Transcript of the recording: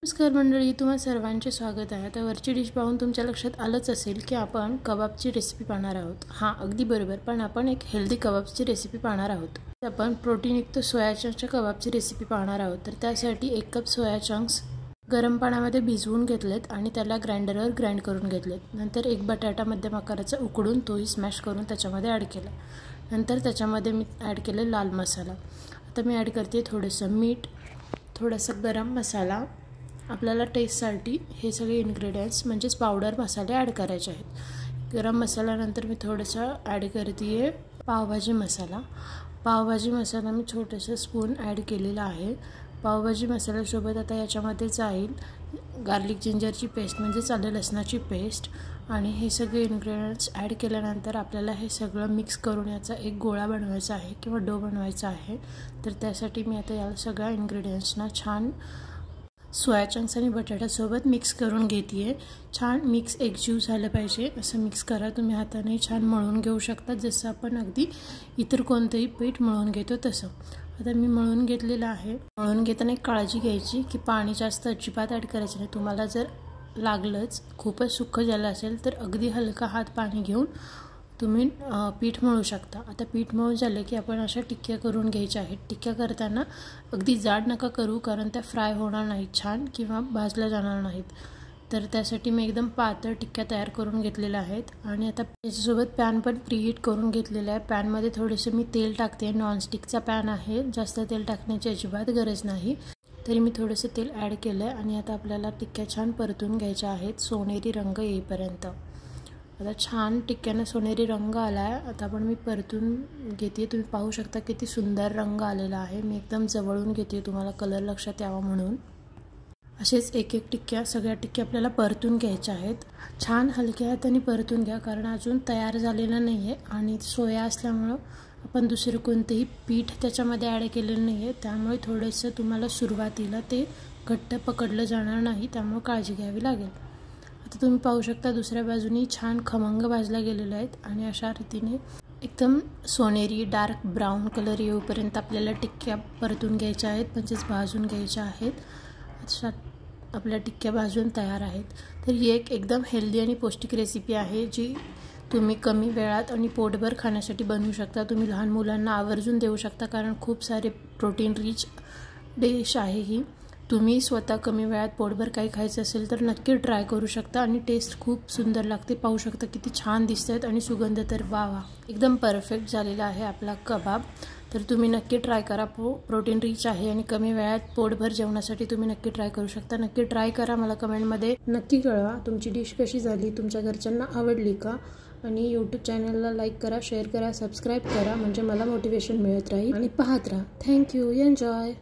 नमस्कार मंडळी, तुम्हा सर्वांचे स्वागत आहे। आता वरची डिश पाहून तुमच्या लक्षात आलंच असेल की आपण कबाबची रेसिपी पाहणार आहोत। हां, अगदी बरोबर, पण आपण एक हेल्दी कबाबची रेसिपी पाहणार आहोत। आपण प्रोटीनयुक्त सोया चंक्सच्या कबाबची रेसिपी पाहणार आहोत। तर त्यासाठी 1 कप सोया चंक्स गरम पाण्यामध्ये भिजवून घेतलेत आणि त्याला ग्राइंडरवर ग्राइंड करून घेतलेत। नंतर एक बटाटा मध्यम आकाराचा उकडून तोही स्मॅश करून त्याच्यामध्ये ॲड केला। नंतर त्याच्यामध्ये मी ॲड केले लाल मसाला। आता मी ॲड करते थोडंसं मीठ, थोडासा गरम मसाला। आपल्याला टेस्टसाठी हे सगळे इन्ग्रेडियंट्स म्हणजेच पावडर मसाले ॲड करायचे आहेत। गरम मसाल्यानंतर मी थोडंसं ॲड करते पावभाजी मसाला। पावभाजी मसाला मी छोटंसं स्पून ॲड केलेला आहे। पावभाजी मसाल्यासोबत आता याच्यामध्ये जाईल गार्लिक जिंजरची पेस्ट म्हणजेच आलं लसणाची पेस्ट, आणि हे सगळे इन्ग्रेडियंट्स ॲड केल्यानंतर आपल्याला हे सगळं मिक्स करून याचा एक गोळा बनवायचा आहे किंवा डो बनवायचा आहे। तर त्यासाठी मी आता या सगळ्या इन्ग्रेडियंट्सना छान सोया चंक्स आणि बटाट्यासोबत मिक्स करून घेते। छान मिक्स एकजीव झालं पाहिजे असं मिक्स करा। तुम्ही हाताने छान मळून घेऊ शकता, जसं आपण अगदी इतर कोणतेही पीठ मळून घेतो तसं। आता मी मळून घेतलेलं आहे। मळून घेताना एक काळजी घ्यायची की पाणी जास्त अजिबात ॲड करायचं नाही। तुम्हाला जर लागलंच खूपच सुक्कं झालं असेल तर अगदी हलका हात पाणी घेऊन तुम्ही पीठ मळू शकता। आता पीठ मळून झालं की आपण अशा टिक्क्या करून घ्यायच्या आहेत। टिक्क्या करताना अगदी जाड नका करू, कारण त्या फ्राय होणार नाहीत छान किंवा भाजल्या जाणार नाहीत। तर त्यासाठी मी एकदम पातळ टिक्क्या तयार करून घेतलेल्या आहेत। आणि आता त्याच्यासोबत पॅन पण प्रीहीट करून घेतलेला आहे। पॅनमध्ये थोडंसं मी तेल टाकते। नॉनस्टिकचा पॅन आहे, जास्त तेल टाकण्याची अजिबात गरज नाही, तरी मी थोडंसं तेल ॲड केलं आहे। आणि आता आपल्याला टिक्क्या छान परतून घ्यायच्या आहेत सोनेरी रंग येईपर्यंत। आता छान टिक्क्याने सोनेरी रंग आला आहे। आता आपण मी परतून घेते। तुम्ही पाहू शकता किती सुंदर रंग आलेला आहे। मी एकदम जवळून घेते तुम्हाला कलर लक्षात यावा म्हणून। असेच एक एक टिक्क्या सगळ्या टिक्क्या आपल्याला परतून घ्यायच्या आहेत। छान हलक्या हाताने परतून घ्या, कारण अजून तयार झालेलं नाही आहे आणि सोया असल्यामुळं आपण दुसरं कोणतेही पीठ त्याच्यामध्ये ॲड केलेलं नाही आहे, त्यामुळे थोडंसं तुम्हाला सुरुवातीला ते घट्ट पकडलं जाणार नाही, त्यामुळे काळजी घ्यावी लागेल। आता तुम्ही पाहू शकता दुसऱ्या बाजूनी छान खमंग भाजल्या गेलेल्या आहेत आणि अशा रीतीने एकदम सोनेरी डार्क ब्राऊन कलर येऊपर्यंत आपल्याला टिक्क्या परतून घ्यायच्या आहेत, म्हणजेच भाजून घ्यायच्या आहेत। अशा आपल्या टिक्क्या भाजून तयार आहेत। तर ही एक एकदम हेल्दी आणि पौष्टिक रेसिपी आहे, जी तुम्ही कमी वेळात आणि पोटभर खाण्यासाठी बनवू शकता। तुम्ही लहान मुलांना आवर्जून देऊ शकता, कारण खूप सारे प्रोटीन रिच डिश आहे ही। तुम्ही स्वतः कमी वेळात पोटभर काही खायचं असेल तर नक्की ट्राय करू शकता आणि टेस्ट खूप सुंदर लागते। पाहू शकता किती छान दिसतात आणि सुगंध तर वा वा, एकदम परफेक्ट झालेला आहे आपला कबाब। तर तुम्ही नक्की ट्राय करा। प्रोटीन रिच आहे आणि कमी वेळात पोटभर जेवणासाठी तुम्ही नक्की ट्राय करू शकता। नक्की ट्राय करा, मला कमेंटमध्ये नक्की कळवा तुमची डिश कशी झाली, तुमच्या घरच्यांना आवडली का। आणि यूट्यूब चॅनलला लाईक करा, शेअर करा, सबस्क्राईब करा, म्हणजे मला मोटिवेशन मिळत राहील। आणि पाहत राहा। Thank you, enjoy.